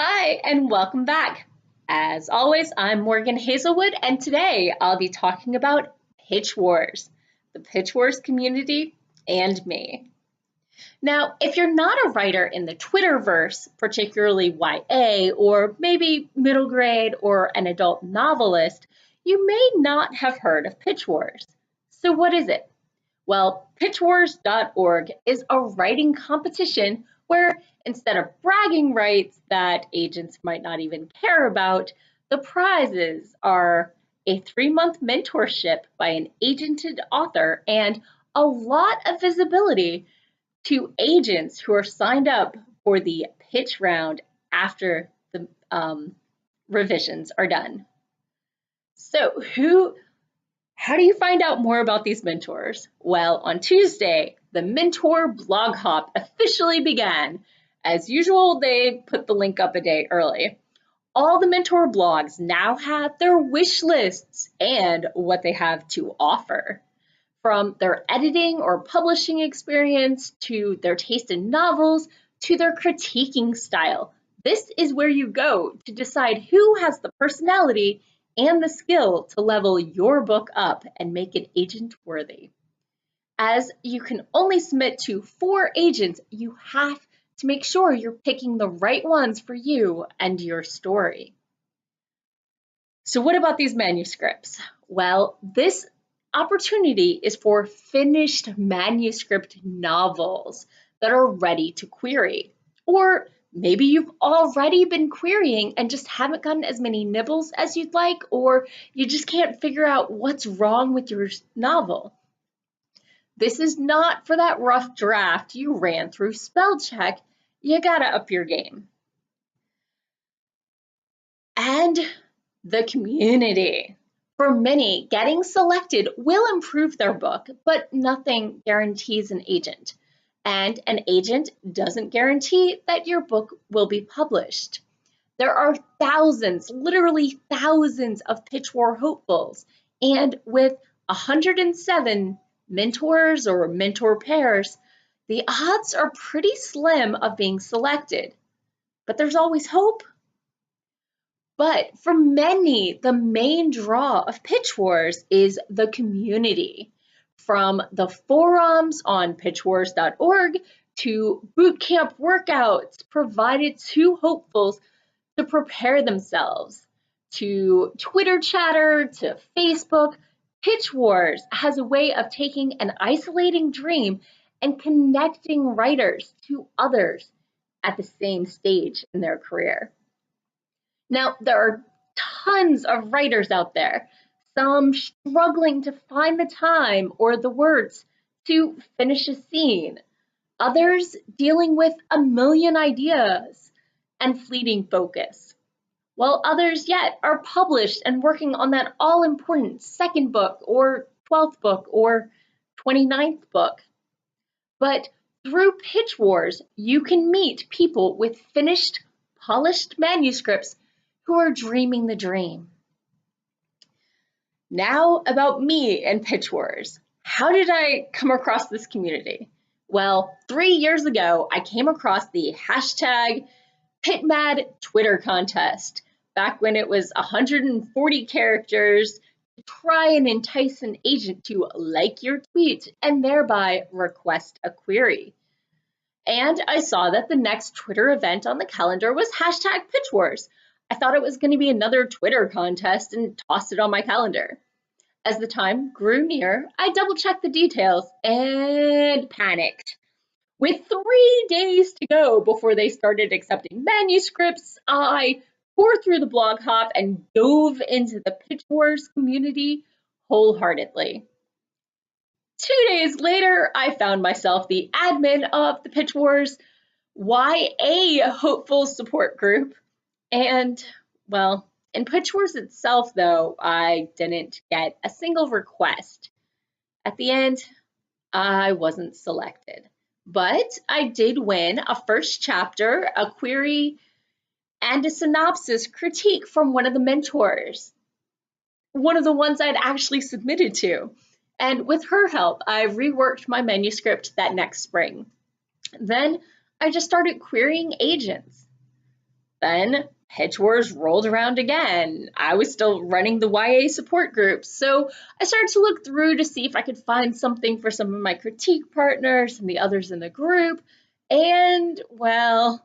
Hi, and welcome back. As always, I'm Morgan Hazelwood, and today I'll be talking about PitchWars, the PitchWars Community and Me. Now, if you're not a writer in the Twitterverse, particularly YA, or maybe middle grade or an adult novelist, you may not have heard of PitchWars. So what is it? Well, PitchWars.org is a writing competition where instead of bragging rights that agents might not even care about, the prizes are a 3-month mentorship by an agented author and a lot of visibility to agents who are signed up for the pitch round after the revisions are done. So how do you find out more about these mentors? Well, on Tuesday, the Mentor Blog Hop officially began. As usual, they put the link up a day early. All the mentor blogs now have their wish lists and what they have to offer. From their editing or publishing experience to their taste in novels to their critiquing style. This is where you go to decide who has the personality and the skill to level your book up and make it agent worthy. As you can only submit to 4 agents, you have to make sure you're picking the right ones for you and your story. So what about these manuscripts? Well, this opportunity is for finished manuscript novels that are ready to query. Or maybe you've already been querying and just haven't gotten as many nibbles as you'd like, or you just can't figure out what's wrong with your novel. This is not for that rough draft you ran through spell check. You gotta up your game. And the community. For many, getting selected will improve their book, but nothing guarantees an agent. And an agent doesn't guarantee that your book will be published. There are thousands, literally thousands of PitchWar hopefuls, and with 107 mentors or mentor pairs, the odds are pretty slim of being selected. But there's always hope. But for many, the main draw of PitchWars is the community. From the forums on pitchwars.org to bootcamp workouts provided to hopefuls to prepare themselves, to Twitter chatter, to Facebook, PitchWars has a way of taking an isolating dream and connecting writers to others at the same stage in their career. Now, there are tons of writers out there, some struggling to find the time or the words to finish a scene, others dealing with a million ideas and fleeting focus, while others yet are published and working on that all-important 2nd book or 12th book or 29th book. But through PitchWars, you can meet people with finished, polished manuscripts who are dreaming the dream. Now about me and PitchWars. How did I come across this community? Well, 3 years ago, I came across the hashtag PitMad Twitter contest, back when it was 140 characters to try and entice an agent to like your tweet and thereby request a query. And I saw that the next Twitter event on the calendar was hashtag PitchWars. I thought it was going to be another Twitter contest and tossed it on my calendar. As the time grew near, I double-checked the details and panicked. With 3 days to go before they started accepting manuscripts, I tore through the blog hop and dove into the PitchWars community wholeheartedly. 2 days later, I found myself the admin of the PitchWars YA Hopeful Support Group. And, well, in PitchWars itself, though, I didn't get a single request. At the end, I wasn't selected. But I did win a first chapter, a query, and a synopsis critique from one of the mentors, one of the ones I'd actually submitted to. And with her help, I reworked my manuscript that next spring. Then I just started querying agents. Then PitchWars rolled around again. I was still running the YA support group, so I started to look through to see if I could find something for some of my critique partners and the others in the group. And, well,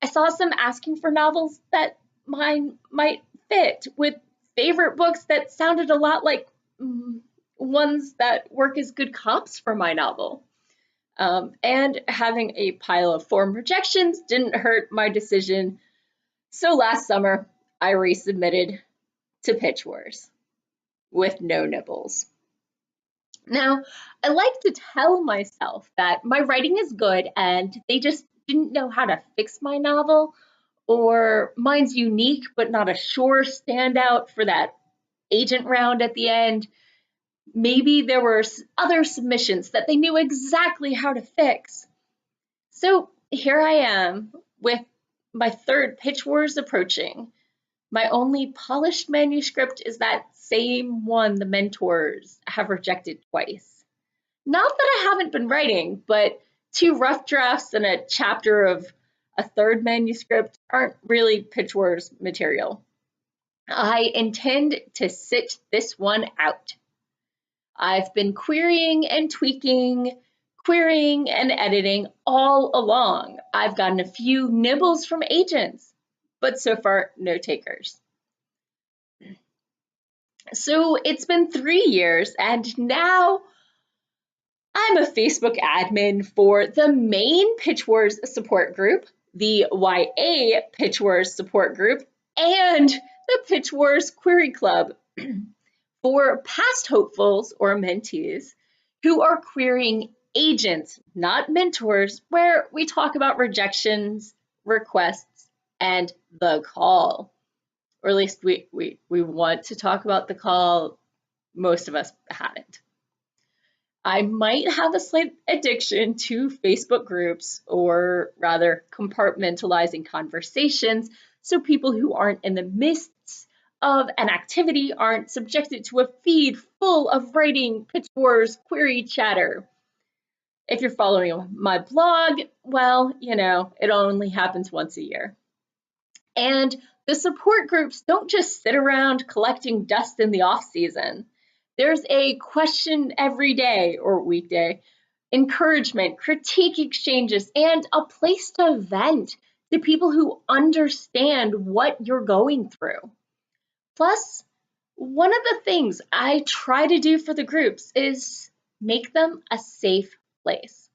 I saw some asking for novels that mine might fit, with favorite books that sounded a lot like ones that work as good comps for my novel. And having a pile of form rejections didn't hurt my decision. So last summer, I resubmitted to PitchWars with no nibbles. Now, I like to tell myself that my writing is good and they just didn't know how to fix my novel, or mine's unique but not a sure standout for that agent round at the end. Maybe there were other submissions that they knew exactly how to fix. So here I am with my third PitchWars approaching. My only polished manuscript is that same one the mentors have rejected twice. Not that I haven't been writing, but 2 rough drafts and a chapter of a third manuscript aren't really PitchWars material. I intend to sit this one out. I've been querying and tweaking, querying and editing all along. I've gotten a few nibbles from agents, but so far no takers. So it's been 3 years, and now I'm a Facebook admin for the main PitchWars support group, the YA PitchWars support group, and the PitchWars Query Club for past hopefuls or mentees who are querying agents, not mentors, where we talk about rejections, requests, and the call. Or at least we want to talk about the call. Most of us haven't. I might have a slight addiction to Facebook groups, or rather compartmentalizing conversations so people who aren't in the midst of an activity aren't subjected to a feed full of writing PitchWars query chatter. If you're following my blog, well, you know, it only happens once a year. And the support groups don't just sit around collecting dust in the off season. There's a question every day or weekday, encouragement, critique exchanges, and a place to vent to people who understand what you're going through. Plus, one of the things I try to do for the groups is make them a safe place.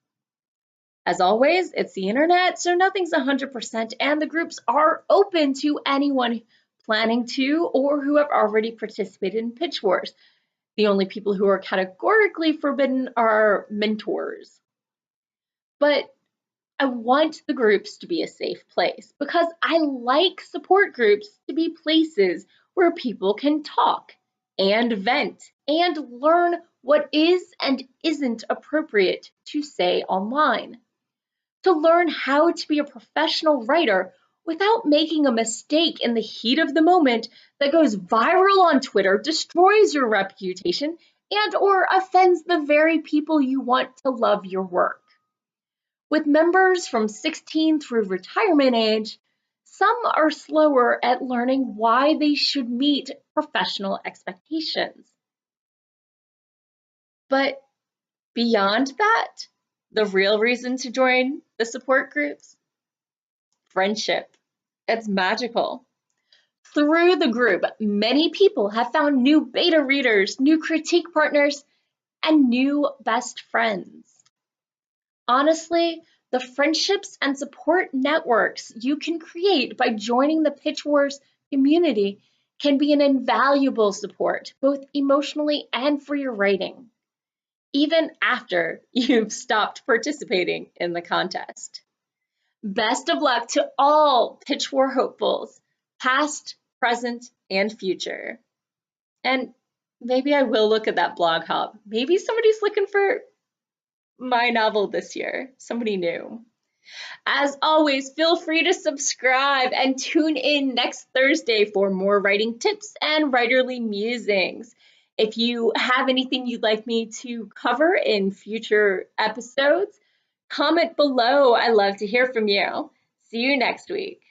As always, it's the internet, so nothing's 100%, and the groups are open to anyone planning to or who have already participated in PitchWars. The only people who are categorically forbidden are mentors. But I want the groups to be a safe place because I like support groups to be places where people can talk and vent and learn what is and isn't appropriate to say online. To learn how to be a professional writer without making a mistake in the heat of the moment that goes viral on Twitter, destroys your reputation, and or offends the very people you want to love your work. With members from 16 through retirement age, some are slower at learning why they should meet professional expectations. But beyond that, the real reason to join the support groups? Friendship. It's magical. Through the group, many people have found new beta readers, new critique partners, and new best friends. Honestly, the friendships and support networks you can create by joining the PitchWars community can be an invaluable support, both emotionally and for your writing, even after you've stopped participating in the contest. Best of luck to all PitchWars hopefuls, past, present, and future. And maybe I will look at that blog hub. Maybe somebody's looking for my novel this year, somebody new. As always, feel free to subscribe and tune in next Thursday for more writing tips and writerly musings. If you have anything you'd like me to cover in future episodes, comment below. I love to hear from you. See you next week.